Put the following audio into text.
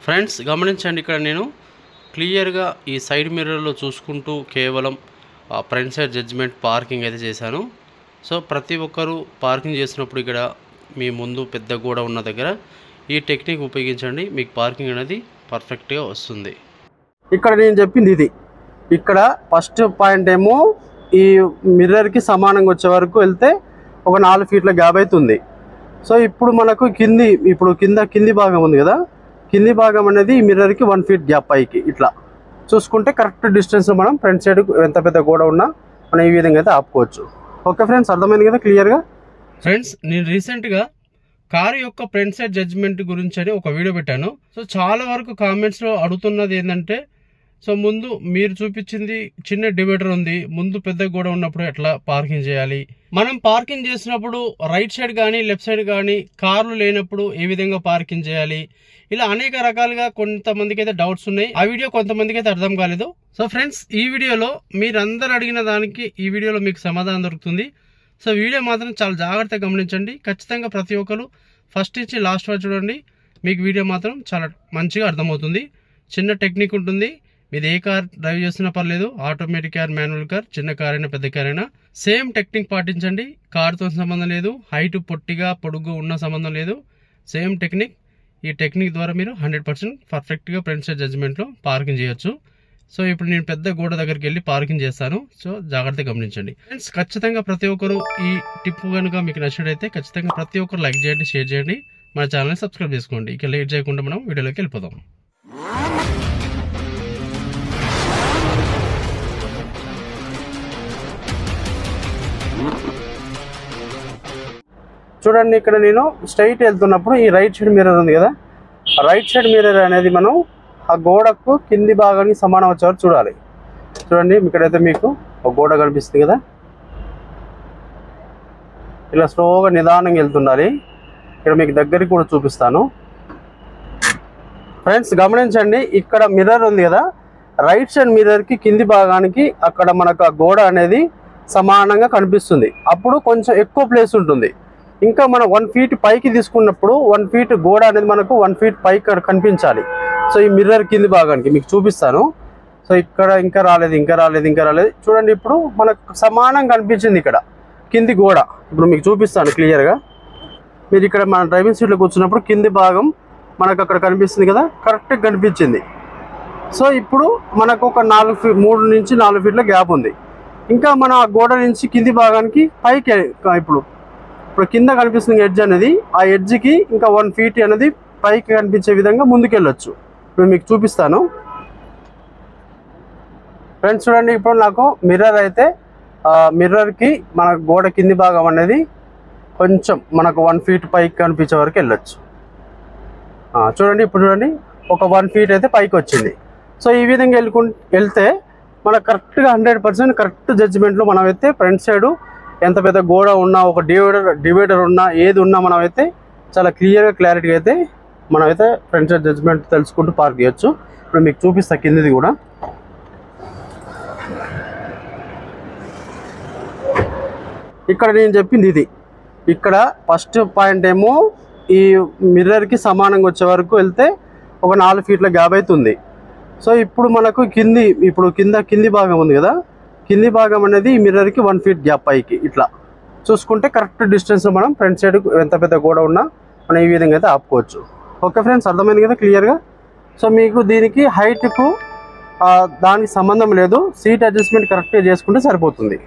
Friends గమనించండి, ఇక్కడ నేను క్లియర్గా ఈ సైడ్ మిర్రర్లో చూసుకుంటూ కేవలం ఫ్రంట్ సైడ్ జడ్జ్మెంట్ పార్కింగ్ అయితే చేశాను. సో ప్రతి ఒక్కరూ పార్కింగ్ చేసినప్పుడు ఇక్కడ మీ ముందు పెద్ద గోడ ఉన్న దగ్గర ఈ టెక్నిక్ ఉపయోగించండి, మీకు పార్కింగ్ అనేది పర్ఫెక్ట్గా వస్తుంది. ఇక్కడ నేను చెప్పింది ఇది. ఇక్కడ ఫస్ట్ పాయింట్ ఏమో ఈ మిర్రర్కి సమానంగా వచ్చే వరకు వెళ్తే ఒక 4 ఫీట్ల గ్యాప్ అవుతుంది. సో ఇప్పుడు మనకు కింది భాగం ఉంది కదా, కింది భాగం అనేది ఈ మిర్రర్కి 1 ఫీట్ గ్యాప్ పైకి ఇట్లా చూసుకుంటే కరెక్ట్ డిస్టెన్స్లో మనం ఫ్రంట్ సైడ్ ఎంత పెద్ద గోడ ఉన్నా మనం ఈ విధంగా అయితే ఆపుకోవచ్చు. ఓకే ఫ్రెండ్స్, అర్థమైంది కదా క్లియర్గా. ఫ్రెండ్స్, నేను రీసెంట్గా కారు యొక్క ఫ్రంట్ సైడ్ జడ్జ్మెంట్ గురించి అని ఒక వీడియో పెట్టాను. సో చాలా వరకు కామెంట్స్లో అడుగుతున్నది ఏంటంటే, సో ముందు మీరు చూపించింది చిన్న డివైడర్ ఉంది, ముందు పెద్ద గోడ ఉన్నప్పుడు ఎట్లా పార్కింగ్ చేయాలి, మనం పార్కింగ్ చేసినప్పుడు రైట్ సైడ్ కానీ లెఫ్ట్ సైడ్ కానీ కార్లు లేనప్పుడు ఏ విధంగా పార్కింగ్ చేయాలి, ఇలా అనేక రకాలుగా కొంతమందికి అయితే డౌట్స్ ఉన్నాయి. ఆ వీడియో కొంతమందికి అయితే అర్థం కాలేదు. సో ఫ్రెండ్స్, ఈ వీడియోలో మీరందరూ అడిగిన దానికి ఈ వీడియోలో మీకు సమాధానం దొరుకుతుంది. సో వీడియో మాత్రం చాలా జాగ్రత్తగా గమనించండి. ఖచ్చితంగా ప్రతి ఒక్కరు ఫస్ట్ నుంచి లాస్ట్ వరకు చూడండి, మీకు వీడియో మాత్రం చాలా మంచిగా అర్థమవుతుంది. చిన్న టెక్నిక్ ఉంటుంది. మీది ఏ కార్ డ్రైవ్ చేస్తున్నా పర్లేదు, ఆటోమేటిక్ కార్, మాన్యువల్ కార్, చిన్న కార్ అయినా పెద్ద కార్ అయినా సేమ్ టెక్నిక్ పాటించండి. కార్తో సంబంధం లేదు, హైట్ పొట్టిగా పొడుగు ఉన్న సంబంధం లేదు, సేమ్ టెక్నిక్. ఈ టెక్నిక్ ద్వారా మీరు 100% పర్ఫెక్ట్గా ఫ్రంట్ సైడ్ జడ్జ్మెంట్లో పార్కింగ్ చేయొచ్చు. సో ఇప్పుడు నేను పెద్ద గోడ దగ్గరికి వెళ్ళి పార్కింగ్ చేస్తాను. సో జాగ్రత్తగా గమనించండి ఫ్రెండ్స్. ఖచ్చితంగా ప్రతి ఒక్కరు ఈ టిప్ కనుక మీకు నచ్చినట్టయితే ఖచ్చితంగా ప్రతి ఒక్కరు లైక్ చేయండి, షేర్ చేయండి, మన ఛానల్ని సబ్స్క్రైబ్ చేసుకోండి. ఇక లేట్ చేయకుండా మనం వీడియోలోకి వెళ్ళిపోదాం. చూడండి, ఇక్కడ నేను స్ట్రైట్ వెళ్తున్నప్పుడు ఈ రైట్ సైడ్ మిర్రర్ ఉంది కదా, రైట్ సైడ్ మిర్రర్ అనేది మనం ఆ గోడకు కింది భాగానికి సమానం వచ్చేవారు చూడాలి. చూడండి, ఇక్కడైతే మీకు ఒక గోడ కనిపిస్తుంది కదా, ఇలా స్లోగా నిదానంగా వెళ్తుండాలి. ఇక్కడ మీకు దగ్గరికి కూడా చూపిస్తాను. ఫ్రెండ్స్ గమనించండి, ఇక్కడ మిర్రర్ ఉంది కదా, రైట్ సైడ్ మిర్రర్కి కింది భాగానికి అక్కడ మనకు ఆ గోడ అనేది సమానంగా కనిపిస్తుంది. అప్పుడు కొంచెం ఎక్కువ ప్లేస్ ఉంటుంది. ఇంకా మనం 1 ఫీట్ పైకి తీసుకున్నప్పుడు 1 ఫీట్ గోడ అనేది మనకు 1 ఫీట్ పైకి కనిపించాలి. సో ఈ మిర్రర్ కింది భాగానికి మీకు చూపిస్తాను. సో ఇక్కడ ఇంకా రాలేదు. చూడండి, ఇప్పుడు మనకు సమానంగా కనిపించింది ఇక్కడ కింది గోడ. ఇప్పుడు మీకు చూపిస్తాను క్లియర్గా. మీరు ఇక్కడ మన డ్రైవింగ్ సీట్లో కూర్చున్నప్పుడు కింది భాగం మనకు అక్కడ కనిపిస్తుంది కదా, కరెక్ట్గా కనిపించింది. సో ఇప్పుడు మనకు ఒక 3 నుంచి 4 ఫీట్ల గ్యాప్ ఉంది. ఇంకా మన గోడ నుంచి కింది భాగానికి పైకి ఇప్పుడు కింద కనిపిస్తుంది ఎడ్జ్ అనేది, ఆ ఎడ్జ్కి ఇంకా 1 ఫీట్ అనేది పైకి కనిపించే విధంగా ముందుకెళ్ళొచ్చు. ఇప్పుడు మీకు చూపిస్తాను ఫ్రెండ్స్. చూడండి, ఇప్పుడు నాకు మిర్రర్ అయితే మిర్రర్కి మన గోడ కింది భాగం అనేది కొంచెం మనకు 1 ఫీట్ పైకి కనిపించే వరకు వెళ్ళొచ్చు. చూడండి, ఇప్పుడు చూడండి ఒక 1 ఫీట్ అయితే పైకి వచ్చింది. సో ఈ విధంగా వెళ్తే మనకు కరెక్ట్గా 100% కరెక్ట్ జడ్జిమెంట్లో మనం అయితే ఫ్రంట్ సైడు ఎంత పెద్ద గోడ ఉన్నా, ఒక డివైడర్ ఉన్నా, ఏది ఉన్నా మనమైతే చాలా క్లారిటీగా అయితే మనమైతే ఫ్రంట్ సైడ్ జడ్జ్మెంట్ తెలుసుకుంటూ పార్క్ చేయొచ్చు. ఇప్పుడు మీకు చూపిస్తా కిందిది కూడా. ఇక్కడ నేను చెప్పింది ఇది. ఇక్కడ ఫస్ట్ పాయింట్ ఏమో ఈ మిర్రర్కి సమానంగా వచ్చే వరకు వెళ్తే ఒక 4 ఫీట్ల గ్యాప్ అవుతుంది. సో ఇప్పుడు మనకు కింది భాగం ఉంది కదా, కింది భాగం అనేది ఈ మిర్రర్కి 1 ఫీట్ గ్యాప్ పైకి ఇట్లా చూసుకుంటే కరెక్ట్ డిస్టెన్స్లో మనం ఫ్రంట్ సైడ్ ఎంత పెద్ద గోడ ఉన్నా మనం ఈ విధంగా అయితే ఆపుకోవచ్చు. ఓకే ఫ్రెండ్స్, అర్థమైంది కదా క్లియర్గా. సో మీకు దీనికి హైట్కు దానికి సంబంధం లేదు, సీట్ అడ్జస్ట్మెంట్ కరెక్ట్గా చేసుకుంటే సరిపోతుంది.